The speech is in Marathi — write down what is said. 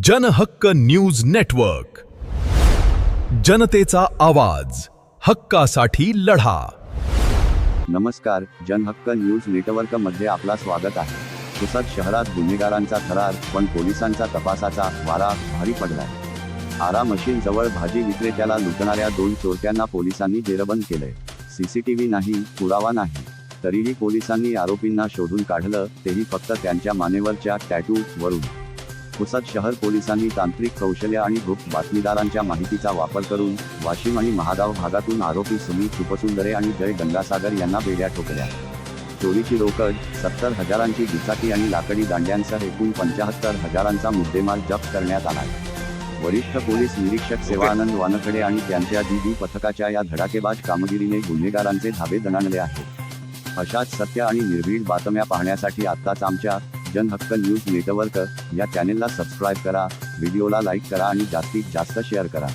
जनहक्क न्यूज नेटवर्क, जनतेचा आवाज, हक्कासाठी लढा. नमस्कार, जनहक्क न्यूज नेटवर्क मध्ये आपला स्वागत आहे. पुसद शहरात गुन्हेगारांचा थरार, पण पोलिसांचा तपासाचा वारा भारी पडलाय. आरा मशीन जवळ भाजी विक्रेत्याला लुटणाऱ्या 2 चोरट्यांना पोलिसांनी जेरबंद केलंय. सीसीटीव्ही नाही, पुरावा नाही, तरीही पोलिसांनी आरोपींना शोधून काढलं, तेही फक्त त्यांच्या मानेवरच्या टॅटू वरून. पुसद शहर पोलिसांनी तांत्रिक कौशल्य आणि गुप्त बातमीदारांच्या माहितीचा वापर करून वाशिम आणि महागाव भागातून आरोपी सुनील सुपसुंदरे आणि जय गंगासागर यांना बेड्या ठोकल्या. चोरीची रोकड, 70 हजारांची दुचाकी आणि लाकडी दांड्यांसह एकूण 75 हजारांचा मुद्देमाल जप्त करण्यात आला. वरिष्ठ पोलीस निरीक्षक सेवानंद वानखडे आणि त्यांच्या DD पथकाच्या या धडाकेबाज कामगिरीने गुन्हेगारांचे धाबे दणाणले आहेत. अशाच सत्य आणि निर्भीड बातम्या पाहण्यासाठी आत्ताच आमच्या जनहक्क न्यूज नेटवर्क या चॅनेलला सबस्क्राईब करा, व्हिडिओला लाईक करा आणि जास्तीत जास्त शेअर करा.